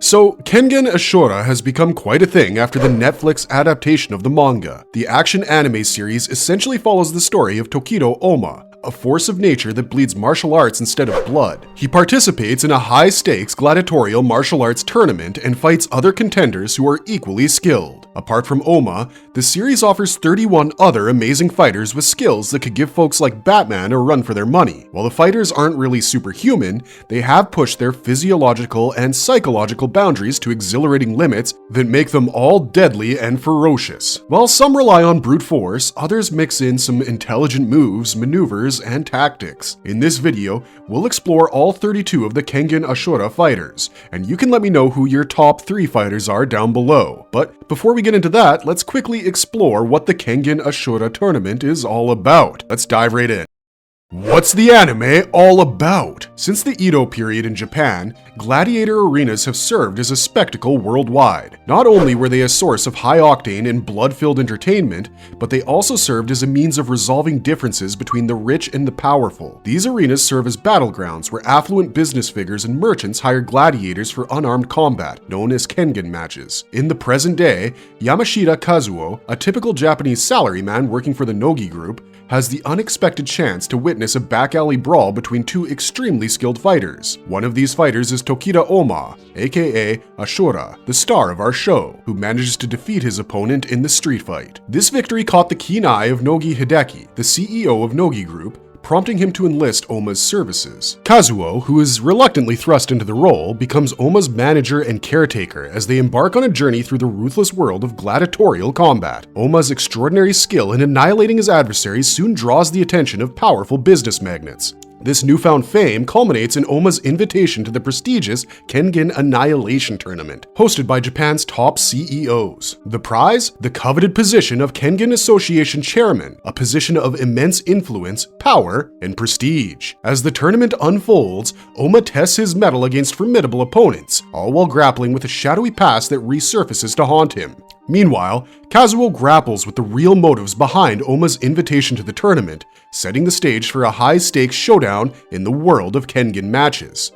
So, Kengan Ashura has become quite a thing after the Netflix adaptation of the manga. The action anime series essentially follows the story of Tokido Oma, a force of nature that bleeds martial arts instead of blood. He participates in a high-stakes gladiatorial martial arts tournament and fights other contenders who are equally skilled. Apart from Oma, the series offers 31 other amazing fighters with skills that could give folks like Batman a run for their money. While the fighters aren't really superhuman, they have pushed their physiological and psychological boundaries to exhilarating limits that make them all deadly and ferocious. While some rely on brute force, others mix in some intelligent moves, maneuvers, and tactics. In this video, we'll explore all 32 of the Kengan Ashura fighters, and you can let me know who your top 3 fighters are down below. But before we get into that, let's quickly explore what the Kengan Ashura tournament is all about. Let's dive right in. What's the anime all about? Since the Edo period in Japan, gladiator arenas have served as a spectacle worldwide. Not only were they a source of high-octane and blood-filled entertainment, but they also served as a means of resolving differences between the rich and the powerful. These arenas serve as battlegrounds where affluent business figures and merchants hire gladiators for unarmed combat, known as Kengan matches. In the present day, Yamashita Kazuo, a typical Japanese salaryman working for the Nogi group, has the unexpected chance to witness a back-alley brawl between 2 extremely skilled fighters. One of these fighters is Tokido Oma, aka Ashura, the star of our show, who manages to defeat his opponent in the street fight. This victory caught the keen eye of Nogi Hideki, the CEO of Nogi Group, prompting him to enlist Oma's services. Kazuo, who is reluctantly thrust into the role, becomes Oma's manager and caretaker as they embark on a journey through the ruthless world of gladiatorial combat. Oma's extraordinary skill in annihilating his adversaries soon draws the attention of powerful business magnates. This newfound fame culminates in Oma's invitation to the prestigious Kengan Annihilation Tournament, hosted by Japan's top CEOs. The prize? The coveted position of Kengan Association Chairman, a position of immense influence, power, and prestige. As the tournament unfolds, Oma tests his mettle against formidable opponents, all while grappling with a shadowy past that resurfaces to haunt him. Meanwhile, Kazuo grapples with the real motives behind Oma's invitation to the tournament, setting the stage for a high-stakes showdown in the world of Kengan matches.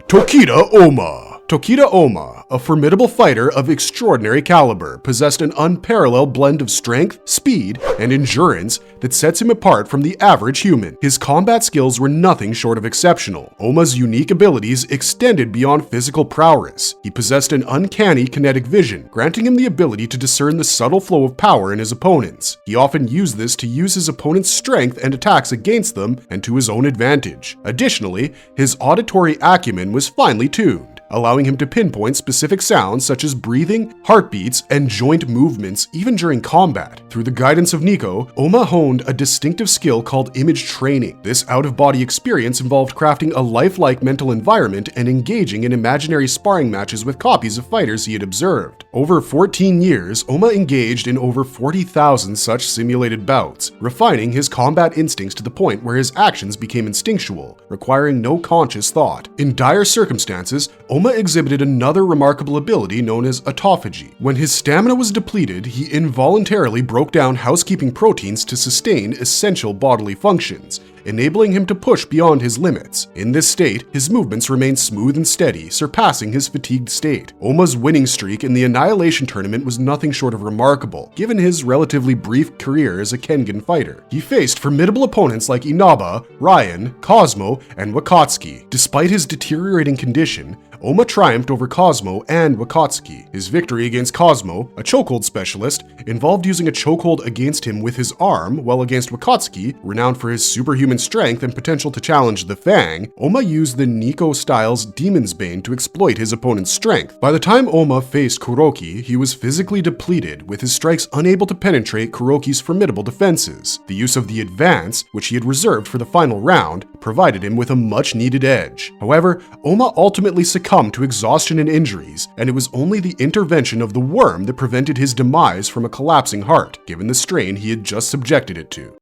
Tokido Oma. Tokido Oma, a formidable fighter of extraordinary caliber, possessed an unparalleled blend of strength, speed, and endurance that sets him apart from the average human. His combat skills were nothing short of exceptional. Oma's unique abilities extended beyond physical prowess. He possessed an uncanny kinetic vision, granting him the ability to discern the subtle flow of power in his opponents. He often used this to use his opponent's strength and attacks against them and to his own advantage. Additionally, his auditory acumen was finely tuned, allowing him to pinpoint specific sounds such as breathing, heartbeats, and joint movements even during combat. Through the guidance of Nico, Oma honed a distinctive skill called image training. This out-of-body experience involved crafting a lifelike mental environment and engaging in imaginary sparring matches with copies of fighters he had observed. Over 14 years, Oma engaged in over 40,000 such simulated bouts, refining his combat instincts to the point where his actions became instinctual, requiring no conscious thought. In dire circumstances, Oma exhibited another remarkable ability known as autophagy. When his stamina was depleted, he involuntarily broke down housekeeping proteins to sustain essential bodily functions, enabling him to push beyond his limits. In this state, his movements remained smooth and steady, surpassing his fatigued state. Oma's winning streak in the Annihilation Tournament was nothing short of remarkable, given his relatively brief career as a Kengan fighter. He faced formidable opponents like Inaba, Ryan, Cosmo, and Wakatsuki. Despite his deteriorating condition, Oma triumphed over Cosmo and Wakatsuki. His victory against Cosmo, a chokehold specialist, involved using a chokehold against him with his arm, while against Wakatsuki, renowned for his superhuman strength and potential to challenge the Fang, Oma used the Nico Styles Demon's Bane to exploit his opponent's strength. By the time Oma faced Koroki, he was physically depleted, with his strikes unable to penetrate Koroki's formidable defenses. The use of the Advance, which he had reserved for the final round, provided him with a much-needed edge. However, Oma ultimately succumbed to exhaustion and injuries, and it was only the intervention of the worm that prevented his demise from a collapsing heart, given the strain he had just subjected it to.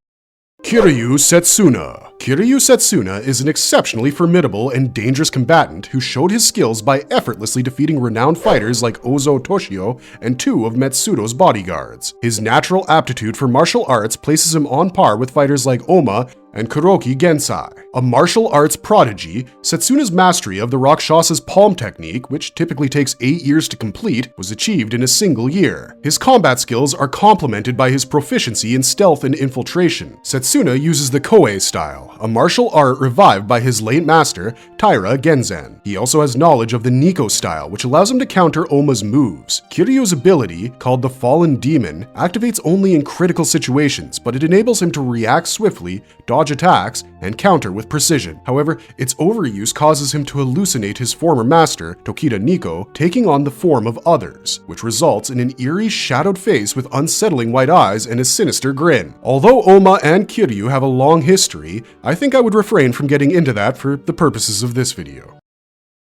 Kiryu Setsuna. Kiryu Setsuna is an exceptionally formidable and dangerous combatant who showed his skills by effortlessly defeating renowned fighters like Ozo Toshio and 2 of Metsudo's bodyguards. His natural aptitude for martial arts places him on par with fighters like Oma and Koroki Gensai. A martial arts prodigy, Setsuna's mastery of the Rakshasa's palm technique, which typically takes 8 years to complete, was achieved in a single year. His combat skills are complemented by his proficiency in stealth and infiltration. Setsuna uses the Koei style, a martial art revived by his late master, Taira Genzen. He also has knowledge of the Nico style, which allows him to counter Oma's moves. Kiryu's ability, called the Fallen Demon, activates only in critical situations, but it enables him to react swiftly, dodge attacks, and counter with precision. However, its overuse causes him to hallucinate his former master, Tokita Nico, taking on the form of others, which results in an eerie, shadowed face with unsettling white eyes and a sinister grin. Although Oma and Kiryu have a long history, I think I would refrain from getting into that for the purposes of this video.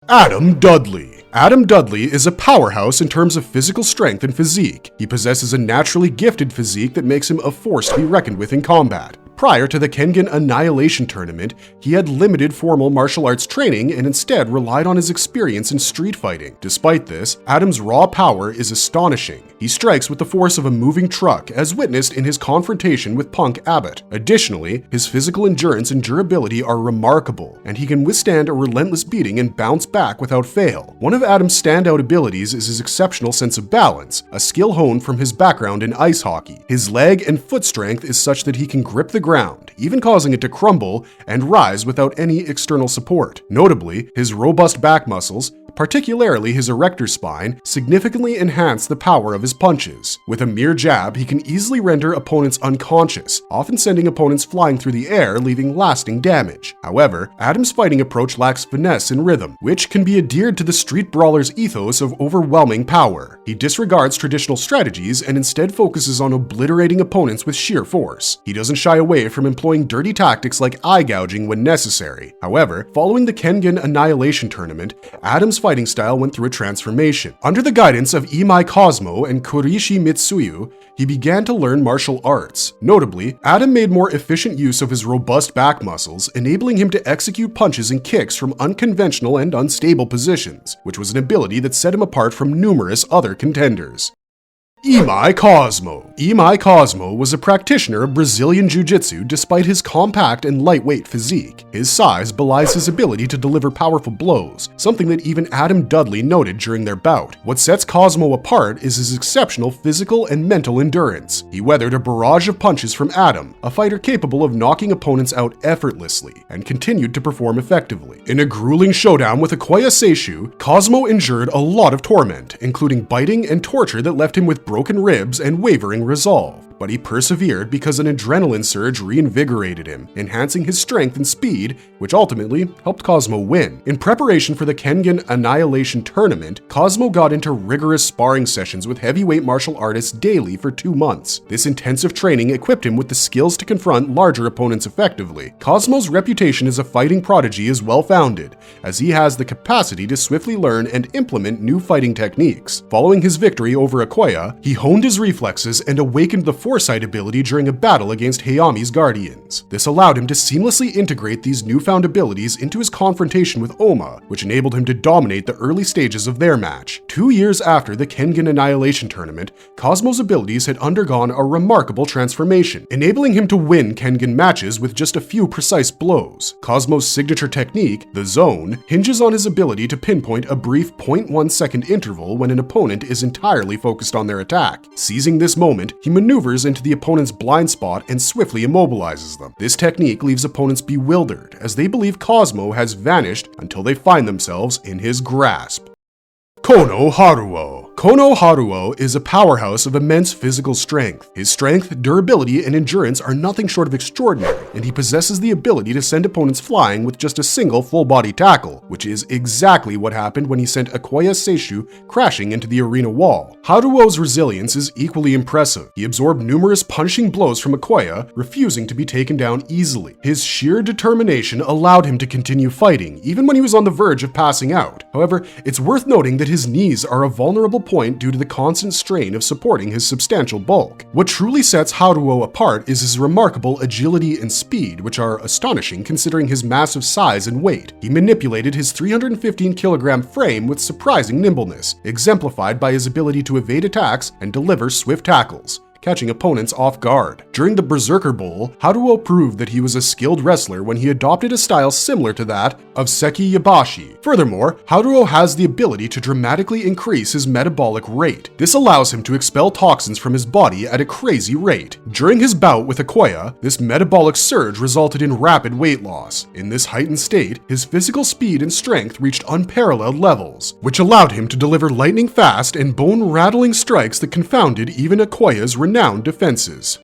Adam Dudley. Adam Dudley is a powerhouse in terms of physical strength and physique. He possesses a naturally gifted physique that makes him a force to be reckoned with in combat. Prior to the Kengan Annihilation Tournament, he had limited formal martial arts training and instead relied on his experience in street fighting. Despite this, Adam's raw power is astonishing. He strikes with the force of a moving truck, as witnessed in his confrontation with Punk Abbott. Additionally, his physical endurance and durability are remarkable, and he can withstand a relentless beating and bounce back without fail. One of Adam's standout abilities is his exceptional sense of balance, a skill honed from his background in ice hockey. His leg and foot strength is such that he can grip the ground, even causing it to crumble and rise without any external support. Notably, his robust back muscles, particularly his erector spine, significantly enhance the power of his punches. With a mere jab, he can easily render opponents unconscious, often sending opponents flying through the air, leaving lasting damage. However, Adam's fighting approach lacks finesse and rhythm, which can be adhered to the street brawler's ethos of overwhelming power. He disregards traditional strategies and instead focuses on obliterating opponents with sheer force. He doesn't shy away from employing dirty tactics like eye gouging when necessary. However, following the Kengan Annihilation Tournament, Adam's fighting style went through a transformation. Under the guidance of Imai Cosmo and Kurishi Mitsuyu, he began to learn martial arts. Notably, Adam made more efficient use of his robust back muscles, enabling him to execute punches and kicks from unconventional and unstable positions, which was an ability that set him apart from numerous other contenders. Imai Cosmo. Imai Cosmo was a practitioner of Brazilian Jiu-Jitsu despite his compact and lightweight physique. His size belies his ability to deliver powerful blows, something that even Adam Dudley noted during their bout. What sets Cosmo apart is his exceptional physical and mental endurance. He weathered a barrage of punches from Adam, a fighter capable of knocking opponents out effortlessly, and continued to perform effectively. In a grueling showdown with Okoya Seishu, Cosmo endured a lot of torment, including biting and torture that left him with broken ribs and wavering resolve. But he persevered because an adrenaline surge reinvigorated him, enhancing his strength and speed, which ultimately helped Cosmo win. In preparation for the Kengan Annihilation Tournament, Cosmo got into rigorous sparring sessions with heavyweight martial artists daily for 2 months. This intensive training equipped him with the skills to confront larger opponents effectively. Cosmo's reputation as a fighting prodigy is well-founded, as he has the capacity to swiftly learn and implement new fighting techniques. Following his victory over Okoya, he honed his reflexes and awakened the foresight ability during a battle against Hayami's Guardians. This allowed him to seamlessly integrate these newfound abilities into his confrontation with Oma, which enabled him to dominate the early stages of their match. 2 years after the Kengan Annihilation Tournament, Cosmo's abilities had undergone a remarkable transformation, enabling him to win Kengan matches with just a few precise blows. Cosmo's signature technique, the Zone, hinges on his ability to pinpoint a brief 0.1 second interval when an opponent is entirely focused on their attack. Seizing this moment, he maneuvers into the opponent's blind spot and swiftly immobilizes them. This technique leaves opponents bewildered, as they believe Cosmo has vanished until they find themselves in his grasp. Kono Haruo. Kono Haruo is a powerhouse of immense physical strength. His strength, durability, and endurance are nothing short of extraordinary, and he possesses the ability to send opponents flying with just a single full-body tackle, which is exactly what happened when he sent Okoya Seishu crashing into the arena wall. Haruo's resilience is equally impressive. He absorbed numerous punishing blows from Okoya, refusing to be taken down easily. His sheer determination allowed him to continue fighting, even when he was on the verge of passing out. However, it's worth noting that his knees are a vulnerable point due to the constant strain of supporting his substantial bulk. What truly sets Haruo apart is his remarkable agility and speed, which are astonishing considering his massive size and weight. He manipulated his 315-kilogram frame with surprising nimbleness, exemplified by his ability to evade attacks and deliver swift tackles. catching opponents off guard. During the Berserker Bowl, Haruo proved that he was a skilled wrestler when he adopted a style similar to that of Seki Yabashi. Furthermore, Haruo has the ability to dramatically increase his metabolic rate. This allows him to expel toxins from his body at a crazy rate. During his bout with Okoya, this metabolic surge resulted in rapid weight loss. In this heightened state, his physical speed and strength reached unparalleled levels, which allowed him to deliver lightning-fast and bone-rattling strikes that confounded even Okoya's renowned defenses.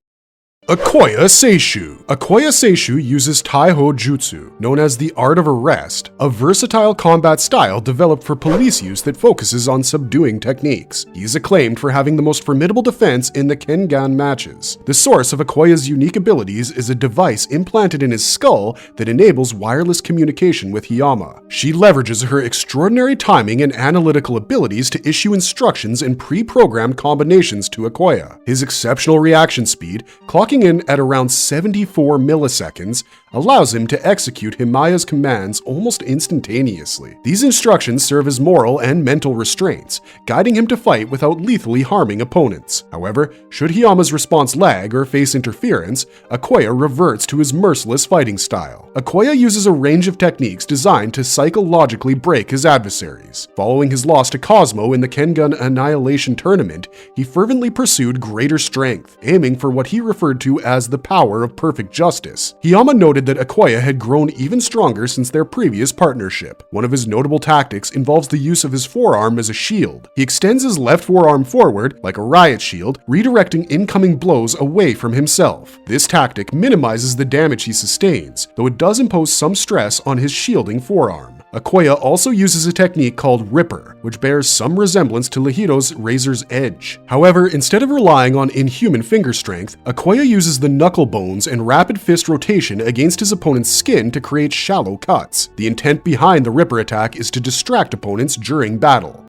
Okoya Seishu. Okoya Seishu uses Taiho Jutsu, known as the Art of Arrest, a versatile combat style developed for police use that focuses on subduing techniques. He is acclaimed for having the most formidable defense in the Kengan matches. The source of Okoya's unique abilities is a device implanted in his skull that enables wireless communication with Hiyama. She leverages her extraordinary timing and analytical abilities to issue instructions and pre-programmed combinations to Okoya. His exceptional reaction speed, clocking in at around 74 milliseconds, allows him to execute Himaya's commands almost instantaneously. These instructions serve as moral and mental restraints, guiding him to fight without lethally harming opponents. However, should Hiyama's response lag or face interference, Okoya reverts to his merciless fighting style. Okoya uses a range of techniques designed to psychologically break his adversaries. Following his loss to Cosmo in the Kengan Annihilation Tournament, he fervently pursued greater strength, aiming for what he referred to as the power of perfect justice. Hiyama noted that Okoya had grown even stronger since their previous partnership. One of his notable tactics involves the use of his forearm as a shield. He extends his left forearm forward, like a riot shield, redirecting incoming blows away from himself. This tactic minimizes the damage he sustains, though it does impose some stress on his shielding forearm. Okoya also uses a technique called Ripper, which bears some resemblance to Lihiro's Razor's Edge. However, instead of relying on inhuman finger strength, Okoya uses the knuckle bones and rapid fist rotation against his opponent's skin to create shallow cuts. The intent behind the Ripper attack is to distract opponents during battle.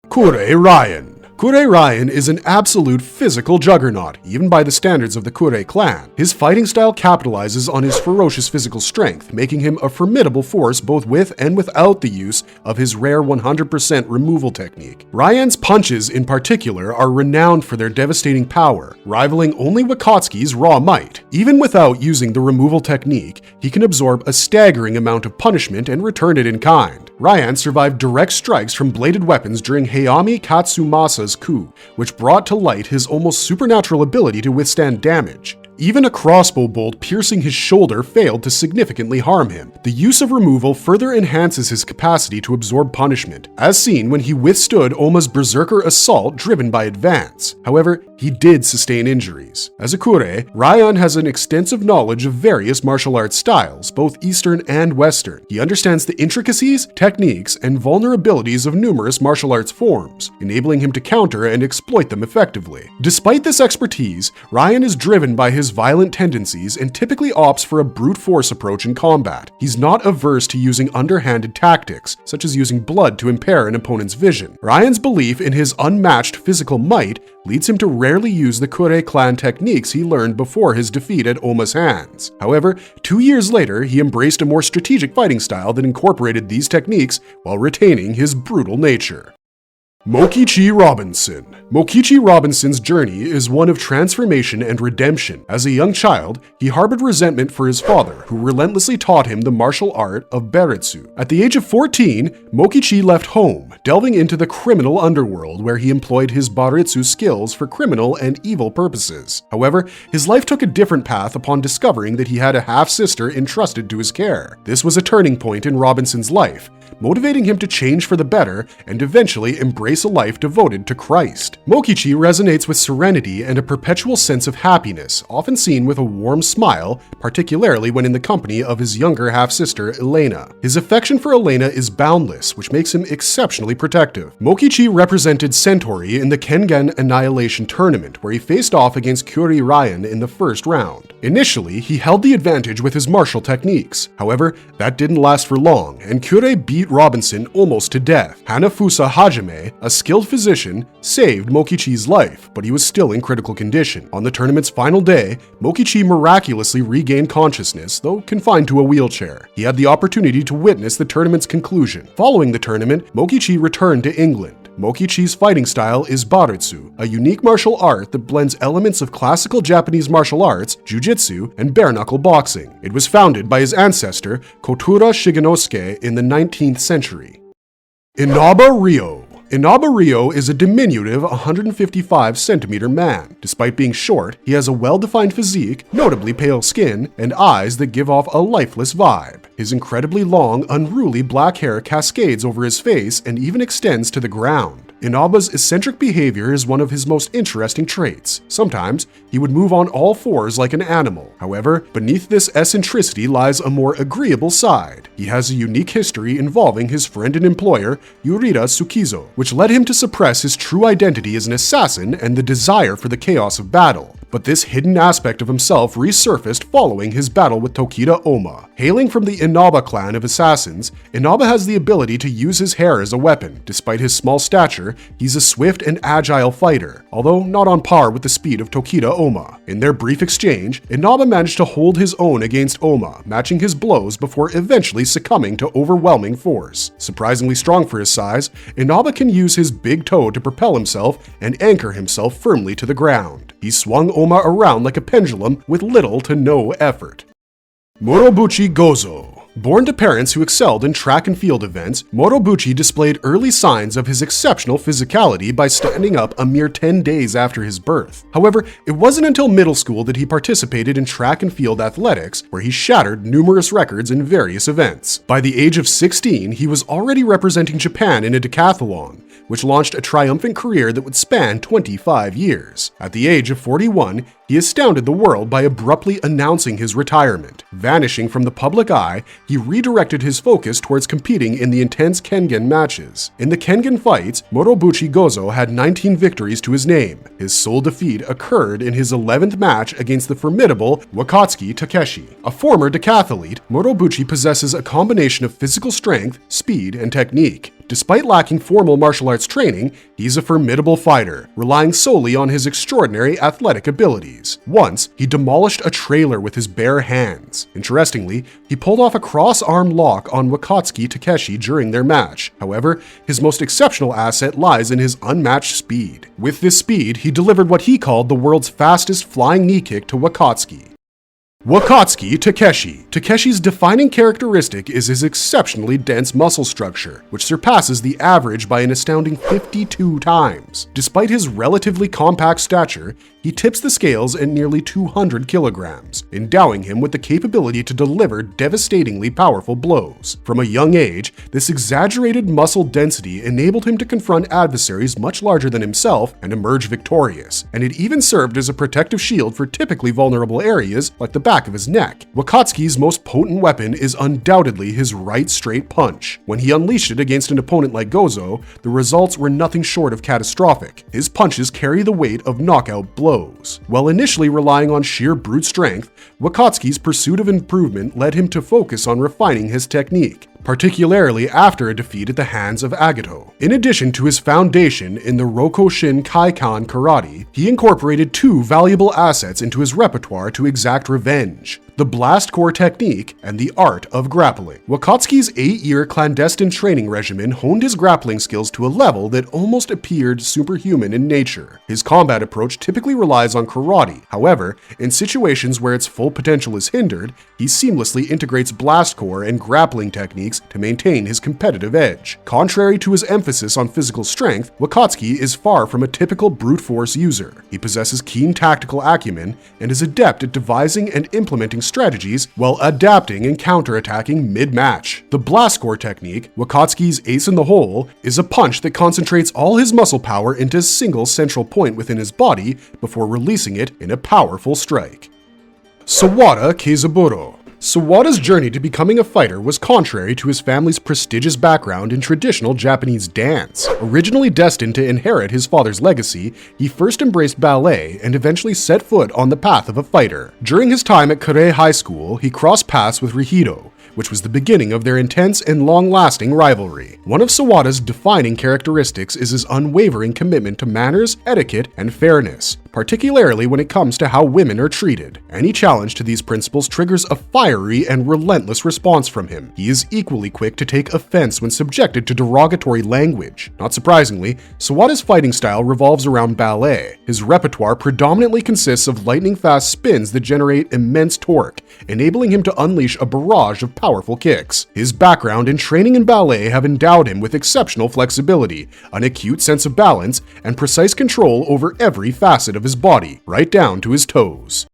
Kur Ryan. Kur Ryan is an absolute physical juggernaut, even by the standards of the Kur clan. His fighting style capitalizes on his ferocious physical strength, making him a formidable force both with and without the use of his rare 100% removal technique. Ryan's punches in particular are renowned for their devastating power, rivaling only Wakatsuki's raw might. Even without using the removal technique, he can absorb a staggering amount of punishment and return it in kind. Ryan survived direct strikes from bladed weapons during Hayami Katsumasa's coup, which brought to light his almost supernatural ability to withstand damage. Even a crossbow bolt piercing his shoulder failed to significantly harm him. The use of removal further enhances his capacity to absorb punishment, as seen when he withstood Oma's berserker assault driven by advance. However, he did sustain injuries. As a Kure, Ryan has an extensive knowledge of various martial arts styles, both Eastern and Western. He understands the intricacies, techniques, and vulnerabilities of numerous martial arts forms, enabling him to counter and exploit them effectively. Despite this expertise, Ryan is driven by his violent tendencies and typically opts for a brute force approach in combat. He's not averse to using underhanded tactics, such as using blood to impair an opponent's vision. Ryan's belief in his unmatched physical might leads him to rarely use the Kure clan techniques he learned before his defeat at Oma's hands. However, 2 years later, he embraced a more strategic fighting style that incorporated these techniques while retaining his brutal nature. Mokichi Robinson. Mokichi Robinson's journey is one of transformation and redemption. As a young child, he harbored resentment for his father, who relentlessly taught him the martial art of Beretsu. At the age of 14, Mokichi left home, delving into the criminal underworld where he employed his Baretsu skills for criminal and evil purposes. However, his life took a different path upon discovering that he had a half-sister entrusted to his care. This was a turning point in Robinson's life, motivating him to change for the better and eventually embrace a life devoted to Christ. Mokichi resonates with serenity and a perpetual sense of happiness, often seen with a warm smile, particularly when in the company of his younger half-sister, Elena. His affection for Elena is boundless, which makes him exceptionally protective. Mokichi represented Centauri in the Kengan Annihilation Tournament, where he faced off against Kur Ryan in the first round. Initially, he held the advantage with his martial techniques. However, that didn't last for long, and Kure beat Robinson almost to death. Hanafusa Hajime, a skilled physician, saved Mokichi's life, but he was still in critical condition. On the tournament's final day, Mokichi miraculously regained consciousness, though confined to a wheelchair. He had the opportunity to witness the tournament's conclusion. Following the tournament, Mokichi returned to England. Mokichi's fighting style is Barutsu, a unique martial art that blends elements of classical Japanese martial arts, jujitsu, and bare-knuckle boxing. It was founded by his ancestor, Kotura Shigenosuke, in the 19th century. Inaba Ryo. Inaba Ryo is a diminutive 155-centimeter man. Despite being short, he has a well-defined physique, notably pale skin, and eyes that give off a lifeless vibe. His incredibly long, unruly black hair cascades over his face and even extends to the ground. Inaba's eccentric behavior is one of his most interesting traits. Sometimes, he would move on all fours like an animal. However, beneath this eccentricity lies a more agreeable side. He has a unique history involving his friend and employer, Yurita Tsukizo, which led him to suppress his true identity as an assassin and the desire for the chaos of battle. But this hidden aspect of himself resurfaced following his battle with Tokita Oma. Hailing from the Inaba clan of assassins, Inaba has the ability to use his hair as a weapon. Despite his small stature, he's a swift and agile fighter, although not on par with the speed of Tokita Oma. In their brief exchange, Inaba managed to hold his own against Oma, matching his blows before eventually succumbing to overwhelming force. Surprisingly strong for his size, Inaba can use his big toe to propel himself and anchor himself firmly to the ground. He swung Oma around like a pendulum with little to no effort. Moruchi Gozo. Born to parents who excelled in track and field events, Moruchi displayed early signs of his exceptional physicality by standing up a mere 10 days after his birth. However, it wasn't until middle school that he participated in track and field athletics, where he shattered numerous records in various events. By the age of 16, he was already representing Japan in a decathlon, which launched a triumphant career that would span 25 years. At the age of 41, he astounded the world by abruptly announcing his retirement. Vanishing from the public eye, he redirected his focus towards competing in the intense Kengan matches. In the Kengan fights, Moruchi Gozo had 19 victories to his name. His sole defeat occurred in his 11th match against the formidable Takeshi Takeshi. A former decathlete, Moruchi possesses a combination of physical strength, speed, and technique. Despite lacking formal martial arts training, he's a formidable fighter, relying solely on his extraordinary athletic abilities. Once, he demolished a trailer with his bare hands. Interestingly, he pulled off a cross-arm lock on Takeshi Takeshi during their match. However, his most exceptional asset lies in his unmatched speed. With this speed, he delivered what he called the world's fastest flying knee kick to Takeshi Takeshi. Takeshi's defining characteristic is his exceptionally dense muscle structure, which surpasses the average by an astounding 52 times. Despite his relatively compact stature, he tips the scales at nearly 200 kilograms, endowing him with the capability to deliver devastatingly powerful blows. From a young age, this exaggerated muscle density enabled him to confront adversaries much larger than himself and emerge victorious, and it even served as a protective shield for typically vulnerable areas like the back of his neck. Takeshi's most potent weapon is undoubtedly his right straight punch. When he unleashed it against an opponent like Gozo, the results were nothing short of catastrophic. His punches carry the weight of knockout blows. While initially relying on sheer brute strength, Takeshi's pursuit of improvement led him to focus on refining his technique, particularly after a defeat at the hands of Agato. In addition to his foundation in the Rokoshin Kaikan karate, he incorporated two valuable assets into his repertoire to exact revenge: the blast core technique and the art of grappling. Takeshi's 8-year clandestine training regimen honed his grappling skills to a level that almost appeared superhuman in nature. His combat approach typically relies on karate. However, in situations where its full potential is hindered, he seamlessly integrates blast core and grappling techniques to maintain his competitive edge. Contrary to his emphasis on physical strength, Takeshi is far from a typical brute force user. He possesses keen tactical acumen and is adept at devising and implementing strategies while adapting and counterattacking mid-match. The blast core technique, Takeshi's ace in the hole, is a punch that concentrates all his muscle power into a single central point within his body before releasing it in a powerful strike. Saada Kisaburo. Sawada's journey to becoming a fighter was contrary to his family's prestigious background in traditional Japanese dance. Originally destined to inherit his father's legacy, he first embraced ballet and eventually set foot on the path of a fighter. During his time at Kure High School, he crossed paths with Rihido, which was the beginning of their intense and long-lasting rivalry. One of Sawada's defining characteristics is his unwavering commitment to manners, etiquette, and fairness. particularly when it comes to how women are treated. Any challenge to these principles triggers a fiery and relentless response from him. He is equally quick to take offense when subjected to derogatory language. Not surprisingly, Sawada's fighting style revolves around ballet. His repertoire predominantly consists of lightning-fast spins that generate immense torque, enabling him to unleash a barrage of powerful kicks. His background and training in ballet have endowed him with exceptional flexibility, an acute sense of balance, and precise control over every facet of his body, right down to his toes.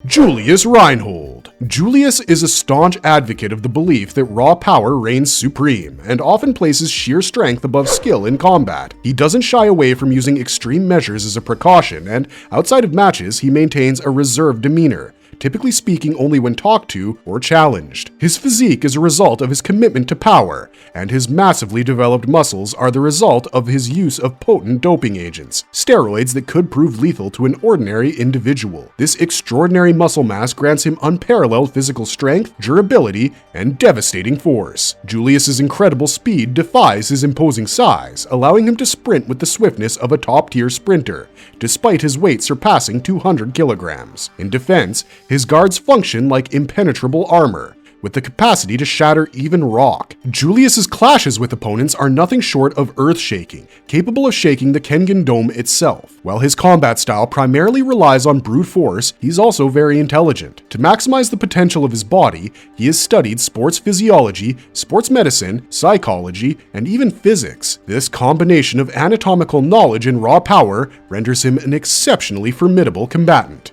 Julius Reinhold. Julius is a staunch advocate of the belief that raw power reigns supreme, and often places sheer strength above skill in combat. He doesn't shy away from using extreme measures as a precaution, and outside of matches, he maintains a reserved demeanor, typically speaking only when talked to or challenged. His physique is a result of his commitment to power, and his massively developed muscles are the result of his use of potent doping agents, steroids that could prove lethal to an ordinary individual. This extraordinary muscle mass grants him unparalleled physical strength, durability, and devastating force. Julius's incredible speed defies his imposing size, allowing him to sprint with the swiftness of a top-tier sprinter, despite his weight surpassing 200 kilograms. In defense, his guards function like impenetrable armor, with the capacity to shatter even rock. Julius's clashes with opponents are nothing short of earth-shaking, capable of shaking the Kengan Dome itself. While his combat style primarily relies on brute force, he's also very intelligent. To maximize the potential of his body, he has studied sports physiology, sports medicine, psychology, and even physics. This combination of anatomical knowledge and raw power renders him an exceptionally formidable combatant.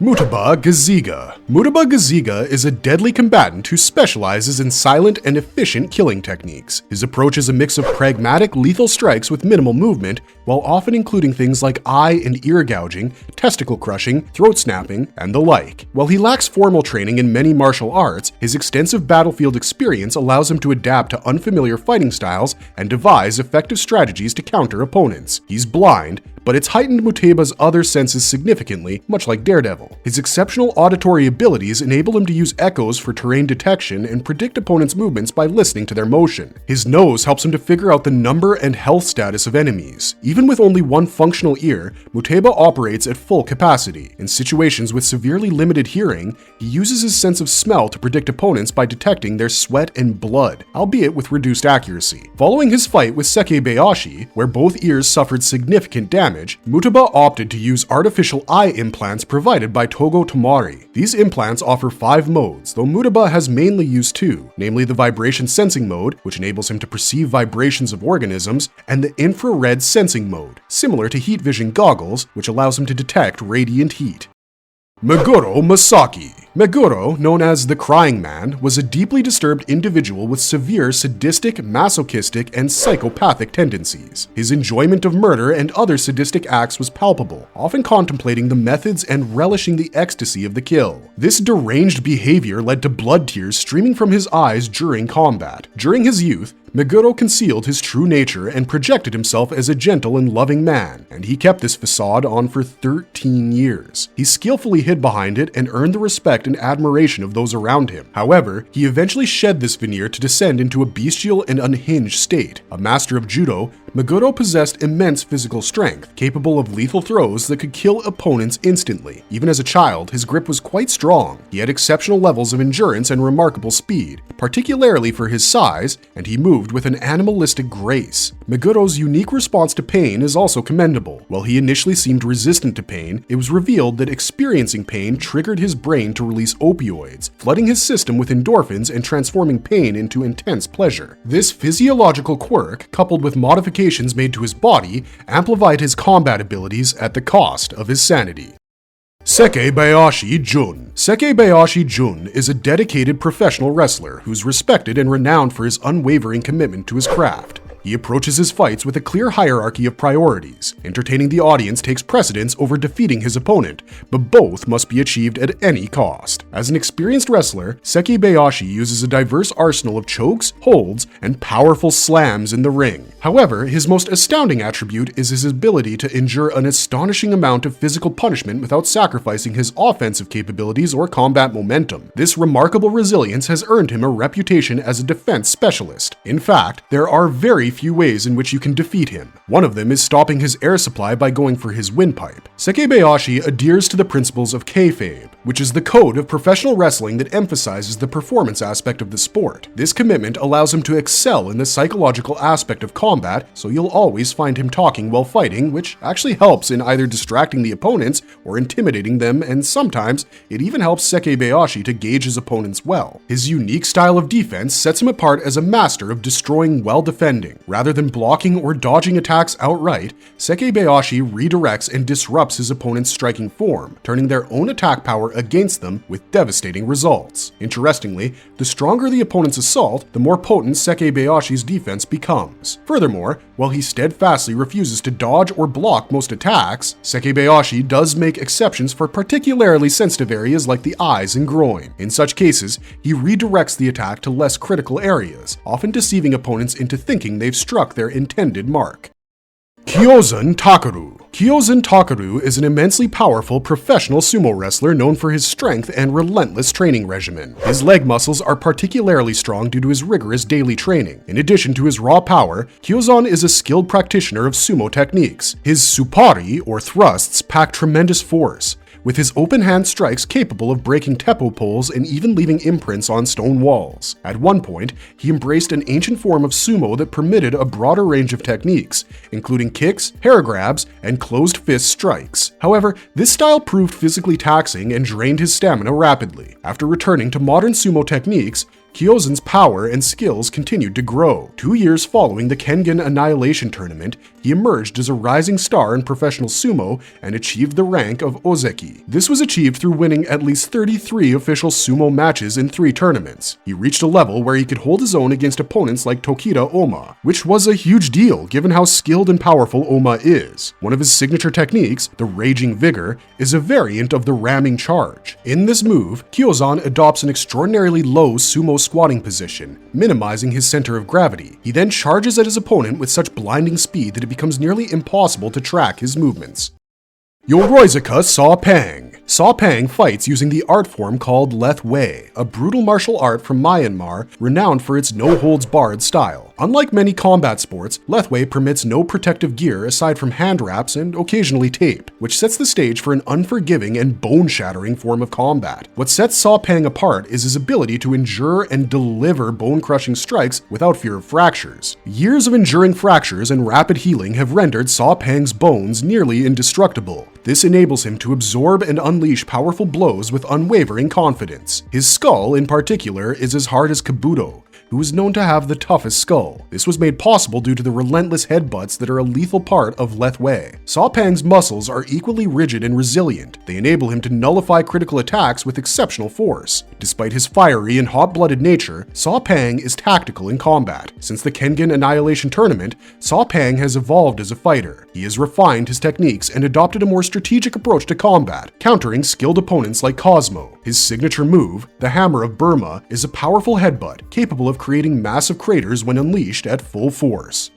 Mutaba Gaziga. Mutaba Gaziga is a deadly combatant who specializes in silent and efficient killing techniques. His approach is a mix of pragmatic, lethal strikes with minimal movement, while often including things like eye and ear gouging, testicle crushing, throat snapping, and the like. While he lacks formal training in many martial arts, his extensive battlefield experience allows him to adapt to unfamiliar fighting styles and devise effective strategies to counter opponents. He's blind, but it's heightened Mutaba's other senses significantly, much like Daredevil. His exceptional auditory abilities enable him to use echoes for terrain detection and predict opponents' movements by listening to their motion. His nose helps him to figure out the number and health status of enemies. Even with only one functional ear, Mutaba operates at full capacity. In situations with severely limited hearing, he uses his sense of smell to predict opponents by detecting their sweat and blood, albeit with reduced accuracy. Following his fight with Seibayashi, where both ears suffered significant damage, Mutaba opted to use artificial eye implants provided by Togo Tomari. These implants offer 5 modes, though Mutaba has mainly used 2, namely the vibration sensing mode, which enables him to perceive vibrations of organisms, and the infrared sensing mode, similar to heat vision goggles, which allows him to detect radiant heat. Meguro Masaki. Meguro, known as the Crying Man, was a deeply disturbed individual with severe sadistic, masochistic, and psychopathic tendencies. His enjoyment of murder and other sadistic acts was palpable, often contemplating the methods and relishing the ecstasy of the kill. This deranged behavior led to blood tears streaming from his eyes during combat. During his youth, Meguro concealed his true nature and projected himself as a gentle and loving man, and he kept this facade on for 13 years. He skillfully hid behind it and earned the respect and admiration of those around him. However, he eventually shed this veneer to descend into a bestial and unhinged state. A master of judo, Meguro possessed immense physical strength, capable of lethal throws that could kill opponents instantly. Even as a child, his grip was quite strong. He had exceptional levels of endurance and remarkable speed, particularly for his size, and he moved with an animalistic grace. Meguro's unique response to pain is also commendable. While he initially seemed resistant to pain, it was revealed that experiencing pain triggered his brain to release opioids, flooding his system with endorphins and transforming pain into intense pleasure. This physiological quirk, coupled with modifications made to his body, amplified his combat abilities at the cost of his sanity. Seibayashi Jun. Seibayashi Jun is a dedicated professional wrestler who's respected and renowned for his unwavering commitment to his craft. He approaches his fights with a clear hierarchy of priorities. Entertaining the audience takes precedence over defeating his opponent, but both must be achieved at any cost. As an experienced wrestler, Seibayashi uses a diverse arsenal of chokes, holds, and powerful slams in the ring. However, his most astounding attribute is his ability to endure an astonishing amount of physical punishment without sacrificing his offensive capabilities or combat momentum. This remarkable resilience has earned him a reputation as a defense specialist. In fact, there are very very few ways in which you can defeat him. One of them is stopping his air supply by going for his windpipe. Seibayashi adheres to the principles of kayfabe, which is the code of professional wrestling that emphasizes the performance aspect of the sport. This commitment allows him to excel in the psychological aspect of combat, so you'll always find him talking while fighting, which actually helps in either distracting the opponents or intimidating them, and sometimes it even helps Seibayashi to gauge his opponents well. His unique style of defense sets him apart as a master of destroying while defending. Rather than blocking or dodging attacks outright, Seibayashi redirects and disrupts his opponent's striking form, turning their own attack power against them with devastating results. Interestingly, the stronger the opponent's assault, the more potent Seibayashi's defense becomes. Furthermore, while he steadfastly refuses to dodge or block most attacks, Seibayashi does make exceptions for particularly sensitive areas like the eyes and groin. In such cases, he redirects the attack to less critical areas, often deceiving opponents into thinking they've struck their intended mark. Kosen Takaru. Kosen Takaru is an immensely powerful professional sumo wrestler known for his strength and relentless training regimen. His leg muscles are particularly strong due to his rigorous daily training. In addition to his raw power, Kosen is a skilled practitioner of sumo techniques. His suppari, or thrusts, pack tremendous force, with his open hand strikes capable of breaking teppo poles and even leaving imprints on stone walls. At one point, he embraced an ancient form of sumo that permitted a broader range of techniques, including kicks, hair grabs, and closed fist strikes. However, this style proved physically taxing and drained his stamina rapidly. After returning to modern sumo techniques, Kosen's power and skills continued to grow. 2 years following the Kengan Annihilation Tournament, he emerged as a rising star in professional sumo and achieved the rank of Ozeki. This was achieved through winning at least 33 official sumo matches in 3 tournaments. He reached a level where he could hold his own against opponents like Tokita Oma, which was a huge deal given how skilled and powerful Oma is. One of his signature techniques, the Raging Vigor, is a variant of the Ramming Charge. In this move, Kosen adopts an extraordinarily low sumo squatting position, minimizing his center of gravity. He then charges at his opponent with such blinding speed that it becomes nearly impossible to track his movements. Yoroizaka Sapang. Sapang fights using the art form called Leth Wei, a brutal martial art from Myanmar renowned for its no-holds-barred style. Unlike many combat sports, Leth Wei permits no protective gear aside from hand wraps and occasionally tape, which sets the stage for an unforgiving and bone-shattering form of combat. What sets Sapang apart is his ability to endure and deliver bone-crushing strikes without fear of fractures. Years of enduring fractures and rapid healing have rendered Sapang's bones nearly indestructible. This enables him to absorb and unleash powerful blows with unwavering confidence. His skull, in particular, is as hard as Kabuto, who is known to have the toughest skull. This was made possible due to the relentless headbutts that are a lethal part of Leth Wei. Sapang's muscles are equally rigid and resilient. They enable him to nullify critical attacks with exceptional force. Despite his fiery and hot-blooded nature, Sapang is tactical in combat. Since the Kengan Annihilation Tournament, Sapang has evolved as a fighter. He has refined his techniques and adopted a more strategic approach to combat, countering skilled opponents like Cosmo. His signature move, the Hammer of Burma, is a powerful headbutt capable of creating massive craters when unleashed at full force.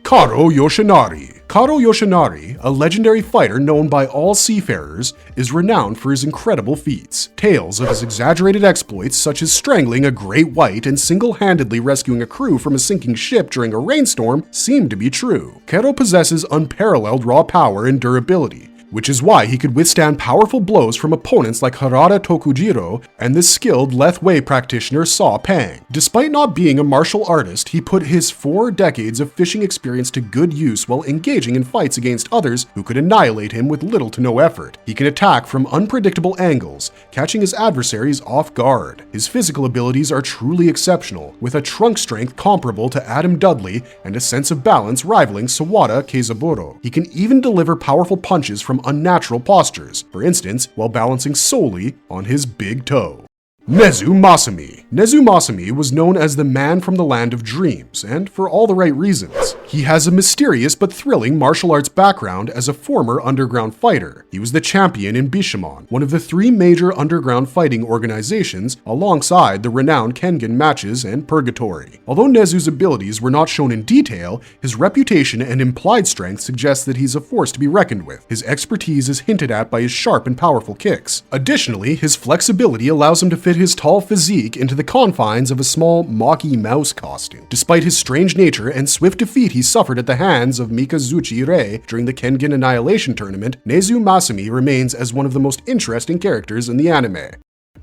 Karo Yoshinari. Karo Yoshinari, a legendary fighter known by all seafarers, is renowned for his incredible feats. Tales of his exaggerated exploits, such as strangling a great white and single-handedly rescuing a crew from a sinking ship during a rainstorm, seem to be true. Karo possesses unparalleled raw power and durability, which is why he could withstand powerful blows from opponents like Harada Tokujiro and the skilled Leth Wei practitioner Sapang. Despite not being a martial artist, he put his 4 decades of fishing experience to good use while engaging in fights against others who could annihilate him with little to no effort. He can attack from unpredictable angles, catching his adversaries off guard. His physical abilities are truly exceptional, with a trunk strength comparable to Adam Dudley and a sense of balance rivaling Saada Kisaburo. He can even deliver powerful punches from unnatural postures, for instance, while balancing solely on his big toe. Nezu Masami. Nezu Masami was known as the man from the land of dreams, and for all the right reasons. He has a mysterious but thrilling martial arts background as a former underground fighter. He was the champion in Bishamon, one of the 3 major underground fighting organizations, alongside the renowned Kengan matches and Purgatory. Although Nezu's abilities were not shown in detail, his reputation and implied strength suggest that he's a force to be reckoned with. His expertise is hinted at by his sharp and powerful kicks. Additionally, his flexibility allows him to fit his tall physique into the confines of a small Maki mouse costume. Despite his strange nature and swift defeat he suffered at the hands of Mikazuchi Re during the Kengan Annihilation Tournament, Nezu Masami remains as one of the most interesting characters in the anime.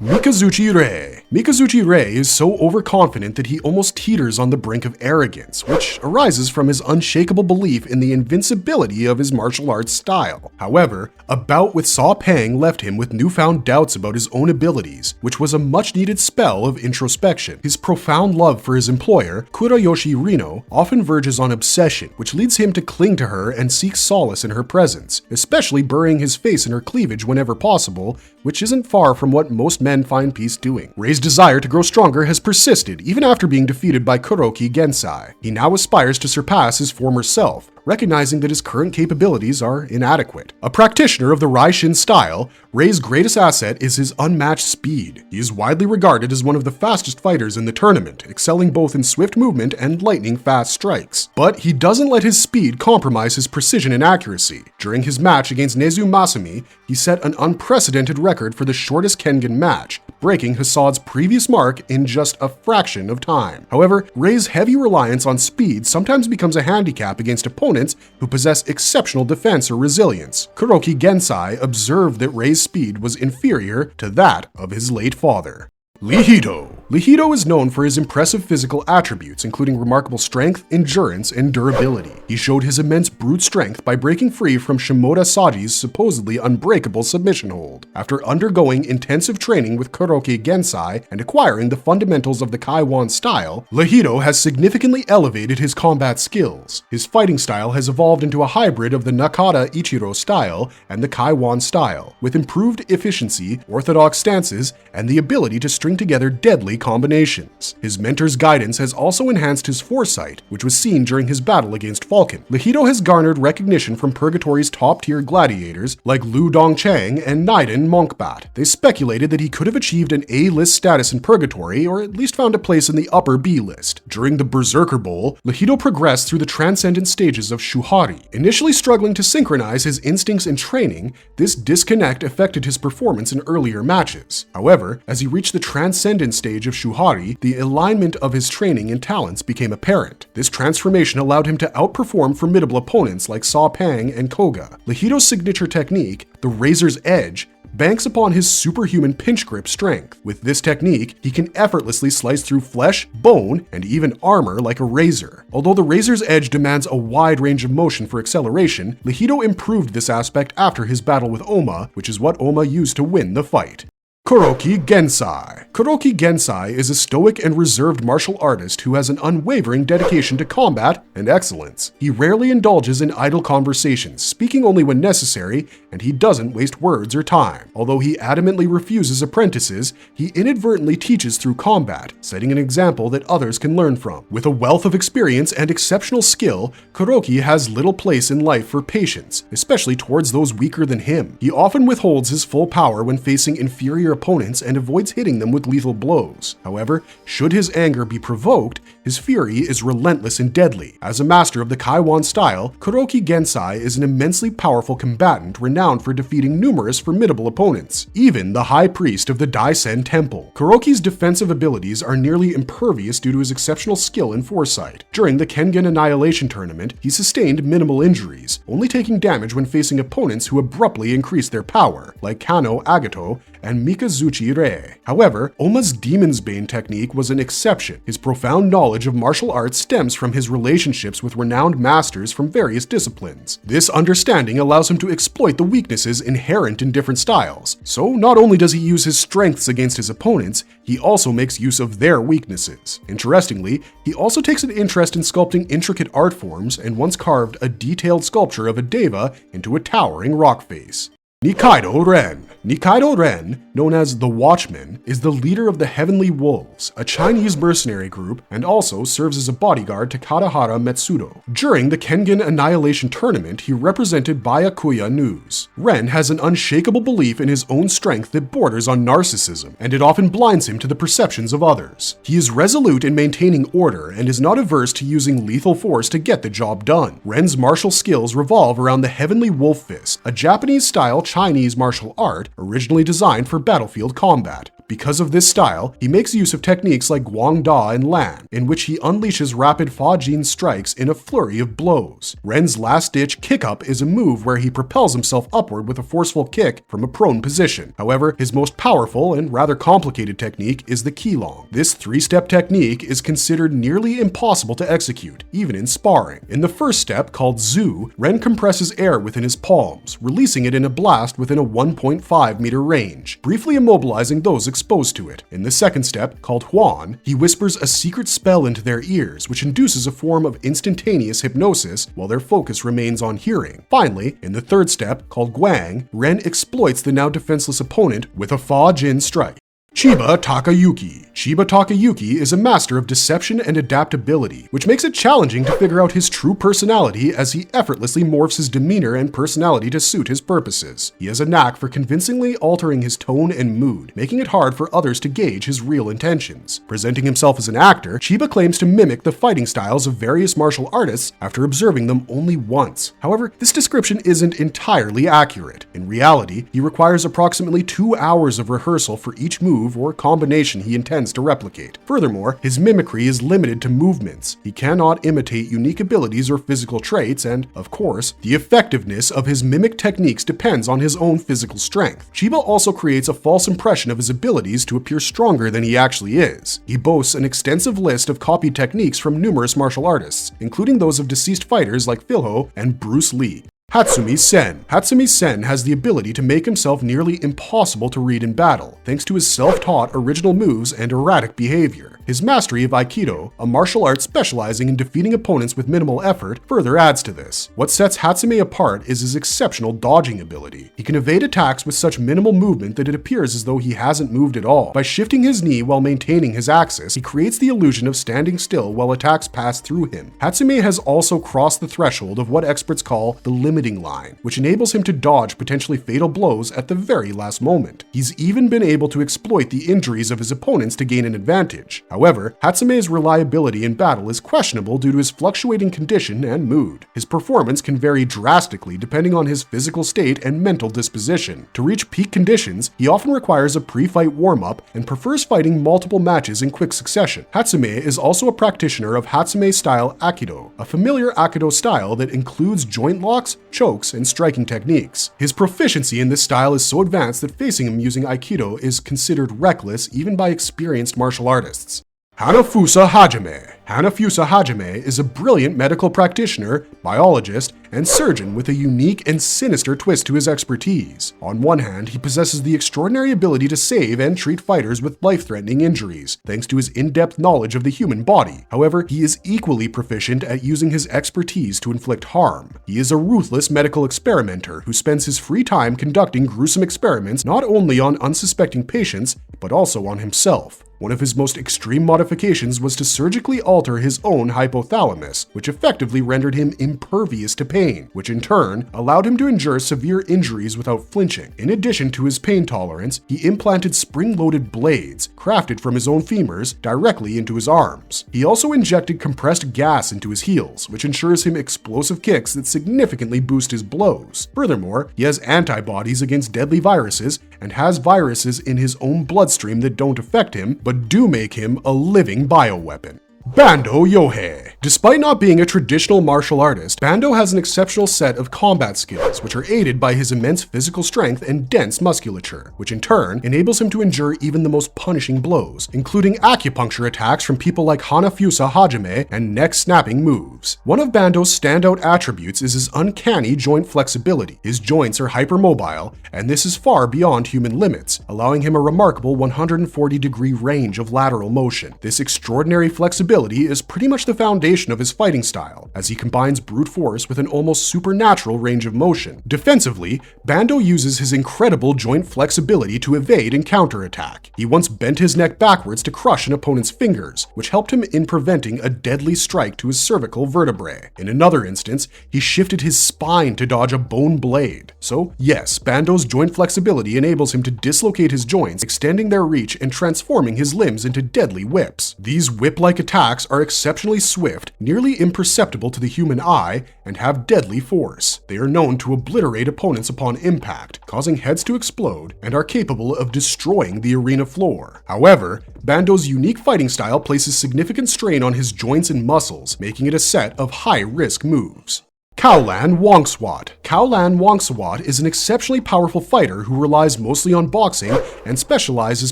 Mikazuchi Re. Mikazuchi Re is so overconfident that he almost teeters on the brink of arrogance, which arises from his unshakable belief in the invincibility of his martial arts style. However, a bout with Sapang left him with newfound doubts about his own abilities, which was a much-needed spell of introspection. His profound love for his employer, Kurayoshi Rino, often verges on obsession, which leads him to cling to her and seek solace in her presence, especially burying his face in her cleavage whenever possible, which isn't far from what most men find peace doing. Rei's desire to grow stronger has persisted even after being defeated by Koroki Gensai. He now aspires to surpass his former self, recognizing that his current capabilities are inadequate. A practitioner of the Raishin style, Rei's greatest asset is his unmatched speed. He is widely regarded as one of the fastest fighters in the tournament, excelling both in swift movement and lightning-fast strikes. But he doesn't let his speed compromise his precision and accuracy. During his match against Nezu Masami, he set an unprecedented record for the shortest Kengan match, breaking Hasad's previous mark in just a fraction of time. However, Rei's heavy reliance on speed sometimes becomes a handicap against opponents who possess exceptional defense or resilience. Koroki Gensai observed that Rei's speed was inferior to that of his late father. Leito. Leito is known for his impressive physical attributes, including remarkable strength, endurance, and durability. He showed his immense brute strength by breaking free from Shimoda Saji's supposedly unbreakable submission hold. After undergoing intensive training with Koroki Gensai and acquiring the fundamentals of the Kowan style, Leito has significantly elevated his combat skills. His fighting style has evolved into a hybrid of the Nakata Ichiro style and the Kowan style, with improved efficiency, orthodox stances, and the ability to string together deadly combinations. His mentor's guidance has also enhanced his foresight, which was seen during his battle against Falcon. Leito has garnered recognition from Purgatory's top-tier gladiators like Lu Dongchang and Naiden Monkbat. They speculated that he could have achieved an A-list status in Purgatory, or at least found a place in the upper B-list. During the Berserker Bowl, Leito progressed through the transcendent stages of Shuhari. Initially struggling to synchronize his instincts and training, this disconnect affected his performance in earlier matches. However, as he reached the transcendent stage of Shuhari, the alignment of his training and talents became apparent. This transformation allowed him to outperform formidable opponents like Sapang and Koga. Leito's signature technique, the Razor's Edge, banks upon his superhuman pinch grip strength. With this technique, he can effortlessly slice through flesh, bone, and even armor like a razor. Although the Razor's Edge demands a wide range of motion for acceleration, Leito improved this aspect after his battle with Oma, which is what Oma used to win the fight. Koroki Gensai. Koroki Gensai is a stoic and reserved martial artist who has an unwavering dedication to combat and excellence. He rarely indulges in idle conversations, speaking only when necessary, and he doesn't waste words or time. Although he adamantly refuses apprentices, he inadvertently teaches through combat, setting an example that others can learn from. With a wealth of experience and exceptional skill, Koroki has little place in life for patience, especially towards those weaker than him. He often withholds his full power when facing inferior opponents and avoids hitting them with lethal blows. However, should his anger be provoked, his fury is relentless and deadly. As a master of the Kowan style, Koroki Gensai is an immensely powerful combatant renowned for defeating numerous formidable opponents, even the high priest of the Daisen Temple. Koroki's defensive abilities are nearly impervious due to his exceptional skill and foresight. During the Kengan Annihilation Tournament, he sustained minimal injuries, only taking damage when facing opponents who abruptly increased their power, like Koo Agato and Mikazuchi Re. However, Oma's Demon's Bane technique was an exception. His profound knowledge of martial arts stems from his relationships with renowned masters from various disciplines. This understanding allows him to exploit the weaknesses inherent in different styles. So not only does he use his strengths against his opponents, he also makes use of their weaknesses. Interestingly, he also takes an interest in sculpting intricate art forms and once carved a detailed sculpture of a deva into a towering rock face. Nikid Ren. Nikid Ren, known as the Watchman, is the leader of the Heavenly Wolves, a Chinese mercenary group, and also serves as a bodyguard to Katahara Metsudo. During the Kengan Annihilation Tournament, he represented Byakuya News. Ren has an unshakable belief in his own strength that borders on narcissism, and it often blinds him to the perceptions of others. He is resolute in maintaining order and is not averse to using lethal force to get the job done. Ren's martial skills revolve around the Heavenly Wolf Fist, a Japanese-style Chinese martial art originally designed for battlefield combat. Because of this style, he makes use of techniques like Guang Da and Lan, in which he unleashes rapid Fa Jin strikes in a flurry of blows. Ren's last-ditch kick-up is a move where he propels himself upward with a forceful kick from a prone position. However, his most powerful and rather complicated technique is the Qilong. This three-step technique is considered nearly impossible to execute, even in sparring. In the first step, called Zhu, Ren compresses air within his palms, releasing it in a blast within a 1.5 meter range, briefly immobilizing those exposed to it. In the second step, called Huan, he whispers a secret spell into their ears, which induces a form of instantaneous hypnosis while their focus remains on hearing. Finally, in the third step, called Guang, Ren exploits the now defenseless opponent with a Fa Jin strike. Chiba Takayuki. Chiba Takayuki is a master of deception and adaptability, which makes it challenging to figure out his true personality as he effortlessly morphs his demeanor and personality to suit his purposes. He has a knack for convincingly altering his tone and mood, making it hard for others to gauge his real intentions. Presenting himself as an actor, Chiba claims to mimic the fighting styles of various martial artists after observing them only once. However, this description isn't entirely accurate. In reality, he requires approximately 2 hours of rehearsal for each move or combination he intends to replicate. Furthermore, his mimicry is limited to movements. He cannot imitate unique abilities or physical traits, and, of course, the effectiveness of his mimic techniques depends on his own physical strength. Chiba also creates a false impression of his abilities to appear stronger than he actually is. He boasts an extensive list of copied techniques from numerous martial artists, including those of deceased fighters like Phil Ho and Bruce Lee. Hatsumi Sen. Hatsumi Sen has the ability to make himself nearly impossible to read in battle, thanks to his self-taught original moves and erratic behavior. His mastery of Aikido, a martial art specializing in defeating opponents with minimal effort, further adds to this. What sets Hatsumi apart is his exceptional dodging ability. He can evade attacks with such minimal movement that it appears as though he hasn't moved at all. By shifting his knee while maintaining his axis, he creates the illusion of standing still while attacks pass through him. Hatsumi has also crossed the threshold of what experts call the limiting line, which enables him to dodge potentially fatal blows at the very last moment. He's even been able to exploit the injuries of his opponents to gain an advantage. However, Hatsume's reliability in battle is questionable due to his fluctuating condition and mood. His performance can vary drastically depending on his physical state and mental disposition. To reach peak conditions, he often requires a pre-fight warm-up and prefers fighting multiple matches in quick succession. Hatsume is also a practitioner of Hatsume-style Aikido, a familiar Aikido style that includes joint locks, chokes, and striking techniques. His proficiency in this style is so advanced that facing him using Aikido is considered reckless even by experienced martial artists. Hanafusa Hajime. Hanafusa Hajime is a brilliant medical practitioner, biologist, and surgeon with a unique and sinister twist to his expertise. On one hand, he possesses the extraordinary ability to save and treat fighters with life-threatening injuries, thanks to his in-depth knowledge of the human body. However, he is equally proficient at using his expertise to inflict harm. He is a ruthless medical experimenter who spends his free time conducting gruesome experiments not only on unsuspecting patients, but also on himself. One of his most extreme modifications was to surgically alter his own hypothalamus, which effectively rendered him impervious to pain, which in turn allowed him to endure severe injuries without flinching. In addition to his pain tolerance, he implanted spring-loaded blades, crafted from his own femurs, directly into his arms. He also injected compressed gas into his heels, which ensures him explosive kicks that significantly boost his blows. Furthermore, he has antibodies against deadly viruses and has viruses in his own bloodstream that don't affect him, but do make him a living bioweapon. Bando Yohei. Despite not being a traditional martial artist, Bando has an exceptional set of combat skills, which are aided by his immense physical strength and dense musculature, which in turn enables him to endure even the most punishing blows, including acupuncture attacks from people like Hanafusa Hajime and neck-snapping moves. One of Bando's standout attributes is his uncanny joint flexibility. His joints are hypermobile, and this is far beyond human limits, allowing him a remarkable 140-degree range of lateral motion. This extraordinary flexibility is pretty much the foundation of his fighting style, as he combines brute force with an almost supernatural range of motion. Defensively, Bando uses his incredible joint flexibility to evade and counterattack. He once bent his neck backwards to crush an opponent's fingers, which helped him in preventing a deadly strike to his cervical vertebrae. In another instance, he shifted his spine to dodge a bone blade. So yes, Bando's joint flexibility enables him to dislocate his joints, extending their reach and transforming his limbs into deadly whips. These whip-like attacks attacks are exceptionally swift, nearly imperceptible to the human eye, and have deadly force. They are known to obliterate opponents upon impact, causing heads to explode, and are capable of destroying the arena floor. However, Bando's unique fighting style places significant strain on his joints and muscles, making it a set of high-risk moves. Kaolan Wongswat. Kaolan Wongswat is an exceptionally powerful fighter who relies mostly on boxing and specializes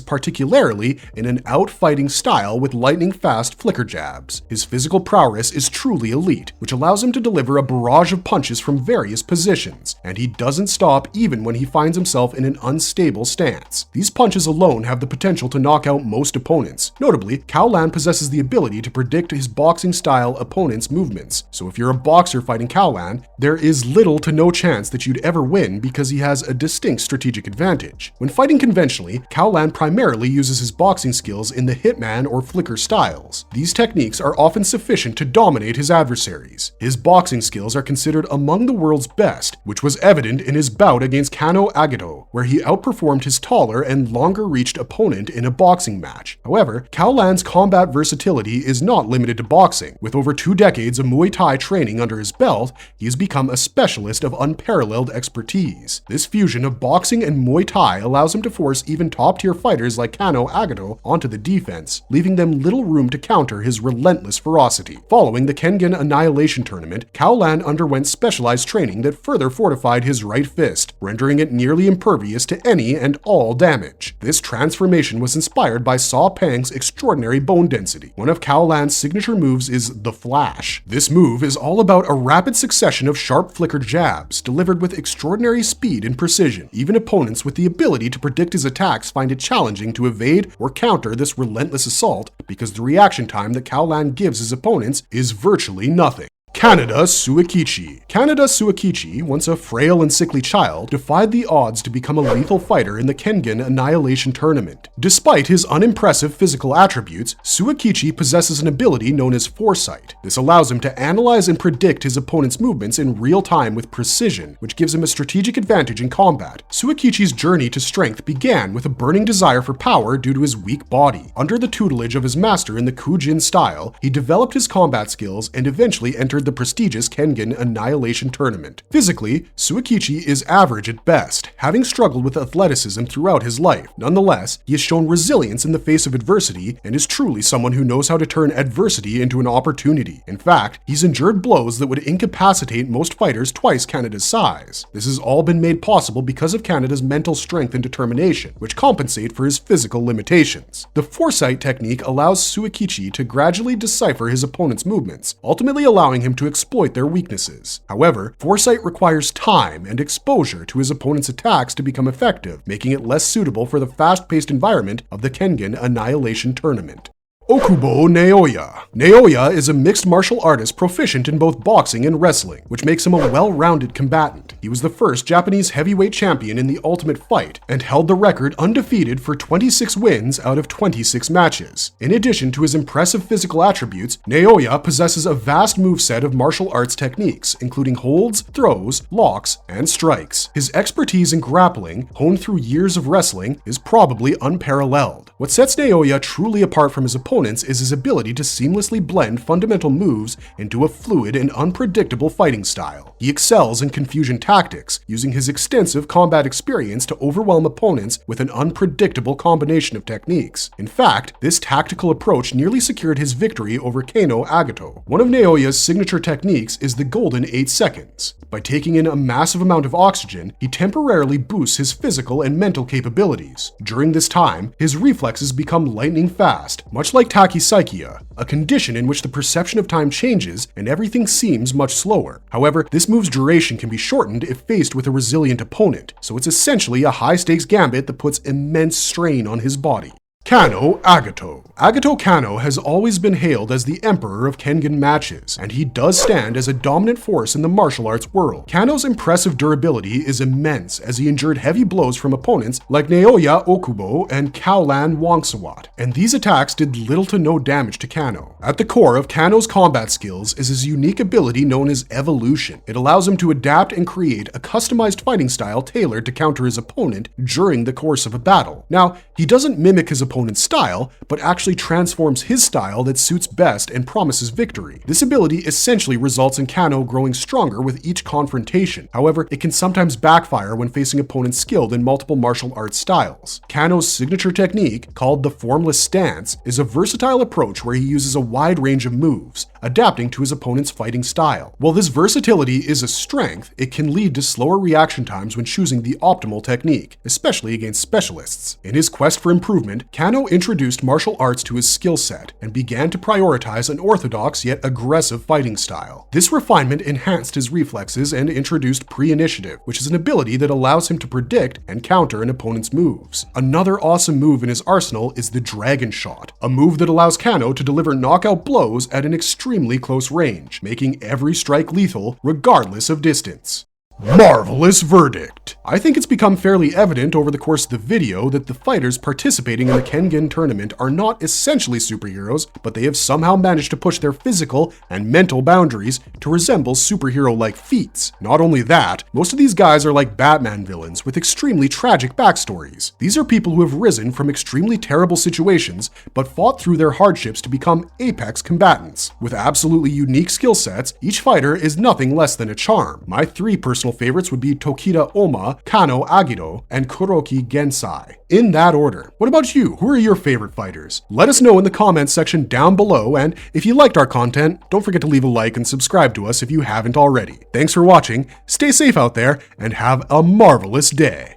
particularly in an out-fighting style with lightning-fast flicker jabs. His physical prowess is truly elite, which allows him to deliver a barrage of punches from various positions, and he doesn't stop even when he finds himself in an unstable stance. These punches alone have the potential to knock out most opponents. Notably, Kaolan possesses the ability to predict his boxing-style opponent's movements, so if you're a boxer fighting Kaolan, there is little to no chance that you'd ever win because he has a distinct strategic advantage. When fighting conventionally, Kaolan primarily uses his boxing skills in the hitman or flicker styles. These techniques are often sufficient to dominate his adversaries. His boxing skills are considered among the world's best, which was evident in his bout against Koo Agato, where he outperformed his taller and longer-reached opponent in a boxing match. However, Kaolan's combat versatility is not limited to boxing. With over 2 decades of Muay Thai training under his belt, he has become a specialist of unparalleled expertise. This fusion of boxing and Muay Thai allows him to force even top-tier fighters like Koo Agato onto the defense, leaving them little room to counter his relentless ferocity. Following the Kengan Annihilation Tournament, Kaolan underwent specialized training that further fortified his right fist, rendering it nearly impervious to any and all damage. This transformation was inspired by Sapang's extraordinary bone density. One of Kaolan's signature moves is the Flash. This move is all about a rapid succession of sharp flicker jabs, delivered with extraordinary speed and precision. Even opponents with the ability to predict his attacks find it challenging to evade or counter this relentless assault because the reaction time that Kaolan gives his opponents is virtually nothing. Kaneda Suichi. Kaneda Suichi, once a frail and sickly child, defied the odds to become a lethal fighter in the Kengan Annihilation Tournament. Despite his unimpressive physical attributes, Suichi possesses an ability known as foresight. This allows him to analyze and predict his opponent's movements in real time with precision, which gives him a strategic advantage in combat. Suichi's journey to strength began with a burning desire for power due to his weak body. Under the tutelage of his master in the Kujin style, he developed his combat skills and eventually entered the prestigious Kengan Annihilation Tournament. Physically, Suichi is average at best, having struggled with athleticism throughout his life. Nonetheless, he has shown resilience in the face of adversity and is truly someone who knows how to turn adversity into an opportunity. In fact, he's endured blows that would incapacitate most fighters twice Kaneda's size. This has all been made possible because of Kaneda's mental strength and determination, which compensate for his physical limitations. The foresight technique allows Suichi to gradually decipher his opponent's movements, ultimately allowing him to exploit their weaknesses. However, foresight requires time and exposure to his opponent's attacks to become effective, making it less suitable for the fast-paced environment of the Kengan Annihilation Tournament. Okubo Naoya. Naoya is a mixed martial artist proficient in both boxing and wrestling, which makes him a well-rounded combatant. He was the first Japanese heavyweight champion in the Ultimate Fight and held the record undefeated for 26 wins out of 26 matches. In addition to his impressive physical attributes, Naoya possesses a vast moveset of martial arts techniques, including holds, throws, locks, and strikes. His expertise in grappling, honed through years of wrestling, is probably unparalleled. What sets Naoya truly apart from his opponents is his ability to seamlessly blend fundamental moves into a fluid and unpredictable fighting style. He excels in confusion tactics, using his extensive combat experience to overwhelm opponents with an unpredictable combination of techniques. In fact, this tactical approach nearly secured his victory over Koo Agato. One of Naoya's signature techniques is the Golden 8 Seconds. By taking in a massive amount of oxygen, he temporarily boosts his physical and mental capabilities. During this time, his reflexes become lightning fast, much like tachypsychia, a condition in which the perception of time changes and everything seems much slower. However, this move's duration can be shortened if faced with a resilient opponent, so it's essentially a high-stakes gambit that puts immense strain on his body. Koo Agato. Agato Kano has always been hailed as the emperor of Kengan matches, and he does stand as a dominant force in the martial arts world. Kano's impressive durability is immense, as he endured heavy blows from opponents like Naoya Okubo and Kaolan Wongswat, and these attacks did little to no damage to Kano. At the core of Kano's combat skills is his unique ability known as evolution. It allows him to adapt and create a customized fighting style tailored to counter his opponent during the course of a battle. Now, he doesn't mimic his opponent opponent's style, but actually transforms his style that suits best and promises victory. This ability essentially results in Kano growing stronger with each confrontation. However, it can sometimes backfire when facing opponents skilled in multiple martial arts styles. Kano's signature technique, called the Formless Stance, is a versatile approach where he uses a wide range of moves, adapting to his opponent's fighting style. While this versatility is a strength, it can lead to slower reaction times when choosing the optimal technique, especially against specialists. In his quest for improvement, Kano introduced martial arts to his skill set and began to prioritize an orthodox yet aggressive fighting style. This refinement enhanced his reflexes and introduced pre-initiative, which is an ability that allows him to predict and counter an opponent's moves. Another awesome move in his arsenal is the Dragon Shot, a move that allows Kano to deliver knockout blows at an extremely close range, making every strike lethal regardless of distance. Marvelous verdict! I think it's become fairly evident over the course of the video that the fighters participating in the Kengan tournament are not essentially superheroes, but they have somehow managed to push their physical and mental boundaries to resemble superhero-like feats. Not only that, most of these guys are like Batman villains with extremely tragic backstories. These are people who have risen from extremely terrible situations, but fought through their hardships to become apex combatants. With absolutely unique skill sets, each fighter is nothing less than a charm. My three personal favorites would be Tokita Oma, Kano Agito, and Koroki Gensai. In that order. What about you? Who are your favorite fighters? Let us know in the comments section down below, and if you liked our content, don't forget to leave a like and subscribe to us if you haven't already. Thanks for watching, stay safe out there, and have a marvelous day.